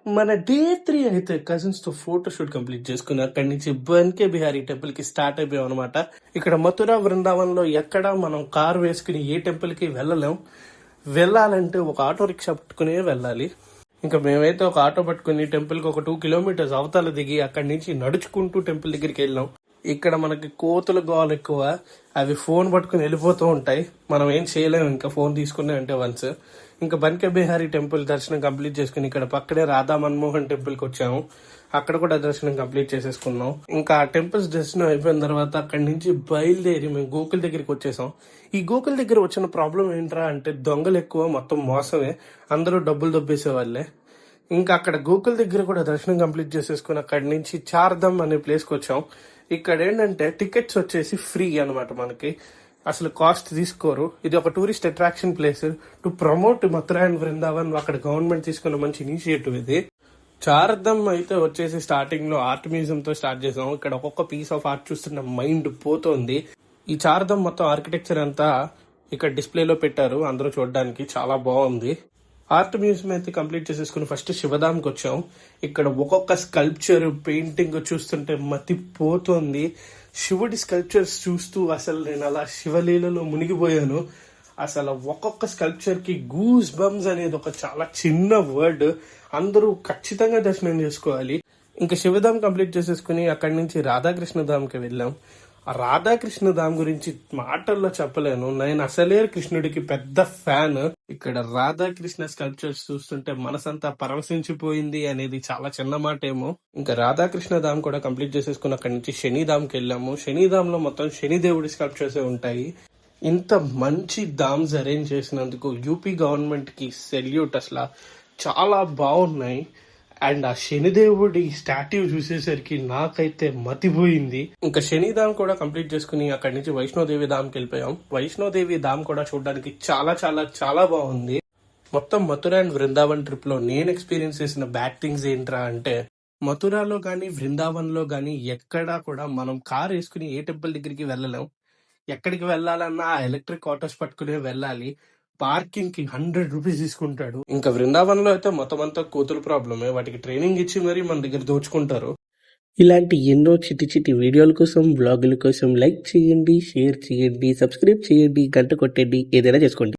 మన డే 3 అయితే కజిన్స్ తో ఫోటో షూట్ కంప్లీట్ చేసుకుని అక్కడి నుంచి బన్కే బిహారీ టెంపుల్ కి స్టార్ట్ అయిపోయాం అనమాట. ఇక్కడ మథుర బృందావన్ లో ఎక్కడ మనం కార్ వేసుకుని ఏ టెంపుల్ కి వెళ్ళలేం. వెళ్ళాలంటే ఒక ఆటో రిక్షా పట్టుకునే వెళ్ళాలి. ఇంకా మేమైతే ఒక ఆటో పట్టుకుని టెంపుల్ కి ఒక 2 కిలోమీటర్స్ అవతల దిగి అక్కడి నుంచి నడుచుకుంటూ టెంపుల్ దగ్గరికి వెళ్ళాం. ఇక్కడ మనకి కోతుల గోలు ఎక్కువ, అవి ఫోన్ పట్టుకుని వెళ్ళిపోతూ ఉంటాయి. మనం ఏం చేయలేము ఇంకా ఫోన్ తీసుకునే అంటే వన్స్. ఇంకా బన్కే బిహారీ టెంపుల్ దర్శనం కంప్లీట్ చేసుకుని ఇక్కడ పక్కనే రాధా మన్మోహన్ టెంపుల్ కి వచ్చాము. అక్కడ కూడా దర్శనం కంప్లీట్ చేసేసుకున్నాం. ఇంకా ఆ టెంపుల్స్ దర్శనం అయిపోయిన తర్వాత అక్కడి నుంచి బయలుదేరి మేము గోకుల్ దగ్గరికి వచ్చేసాం. ఈ గోకుల్ దగ్గర వచ్చిన ప్రాబ్లం ఏంట్రా అంటే దొంగలు ఎక్కువ, మొత్తం మోసమే, అందరూ డబ్బులు దొబ్బేసే వాళ్ళే. ఇంకా అక్కడ గోకుల్ దగ్గర కూడా దర్శనం కంప్లీట్ చేసేసుకుని అక్కడి నుంచి చార్ధమ్ అనే ప్లేస్ కి వచ్చాం. ఇక్కడ ఏంటంటే టికెట్స్ వచ్చేసి ఫ్రీ అనమాట, మనకి అసలు కాస్ట్ తీసుకోరు. ఇది ఒక tourist attraction place to promote Mathura and Brindavan. అక్కడ గవర్నమెంట్ తీసుకున్న మంచి ఇనిషియేటివ్ ఇది. చార్ధమ్ అయితే వచ్చేసి స్టార్టింగ్ లో ఆర్ట్ మ్యూజియం తో స్టార్ట్ చేసాం. ఇక్కడ ఒక్కొక్క పీస్ ఆఫ్ ఆర్ట్ చూస్తున్న మైండ్ పోతుంది. ఈ చార్ధమ్ మొత్తం ఆర్కిటెక్చర్ అంతా ఇక్కడ డిస్ప్లేలో పెట్టారు, అందరూ చూడడానికి చాలా బాగుంది. ఆర్ట్ మ్యూజియం అయితే కంప్లీట్ చేసేసుకుని ఫస్ట్ శివధామ్కి వచ్చాం. ఇక్కడ ఒక్కొక్క స్కల్ప్చర్ పెయింటింగ్ చూస్తుంటే మతి పోతుంది. శివుడి స్కల్ప్చర్స్ చూస్తూ అసలు నేను అలా శివలీలలో మునిగిపోయాను. అసలు ఒక్కొక్క స్కల్ప్చర్ కి గూస్ బంప్స్ అనేది ఒక చాలా చిన్న వర్డ్. అందరూ ఖచ్చితంగా దర్శనం చేసుకోవాలి. ఇంకా శివధామ్ కంప్లీట్ చేసేసుకుని అక్కడి నుంచి రాధాకృష్ణ ధామ్కి వెళ్ళాం. ఆ రాధాకృష్ణ ధామ్ గురించి మాటల్లో చెప్పలేను. నేను అసలే కృష్ణుడికి పెద్ద ఫ్యాన్. ఇక్కడ రాధాకృష్ణ స్కల్ప్చర్స్ చూస్తుంటే మనసంతా పరవశించిపోయింది అనేది చాలా చిన్న మాట ఏమో. ఇంకా రాధాకృష్ణ ధామ్ కూడా కంప్లీట్ చేసేసుకుని అక్కడి నుంచి శనిధామ్కి వెళ్ళాము. శనిధామ్ లో మొత్తం శనిదేవుడి స్కల్ప్చర్స్ ఉంటాయి. ఇంత మంచి ధామ్స్ అరేంజ్ చేసినందుకు యూపీ గవర్నమెంట్ కి సెల్యూట్. అసలు చాలా బాగున్నాయి. అండ్ ఆ శనిదేవుడి స్టాట్యూ చూసేసరికి నాకైతే మతిపోయింది. ఇంకా శనిధామ్ కూడా కంప్లీట్ చేసుకుని అక్కడి నుంచి వైష్ణోదేవి ధామ్కి వెళ్ళిపోయాం. వైష్ణోదేవి ధామ్ కూడా చూడడానికి చాలా చాలా చాలా బాగుంది. మొత్తం మథుర అండ్ బృందావన్ ట్రిప్ లో నేను ఎక్స్పీరియన్స్ చేసిన బ్యాడ్ థింగ్స్ ఏంట్రా అంటే, మథురాలో గానీ బృందావన్ లో గానీ ఎక్కడా కూడా మనం కార్ వేసుకుని ఏ టెంపుల్ దగ్గరికి వెళ్ళలేం. ఎక్కడికి వెళ్ళాలన్నా ఎలక్ట్రిక్ ఆటోస్ పట్టుకునే వెళ్ళాలి. పార్కింగ్ కి 100 రూపీస్ తీసుకుంటాడు. ఇంకా బృందావన్ లో అయితే మొత్తం అంతా కోతుల ప్రాబ్లమే, వాటికి ట్రైనింగ్ ఇచ్చి మరీ మన దగ్గర దోచుకుంటారు. ఇలాంటి ఎన్నో చిట్టి చిట్టి వీడియోల కోసం, బ్లాగుల కోసం లైక్ చేయండి, షేర్ చేయండి, సబ్స్క్రైబ్ చేయండి, గంట కొట్టండి, ఏదైనా చేసుకోండి.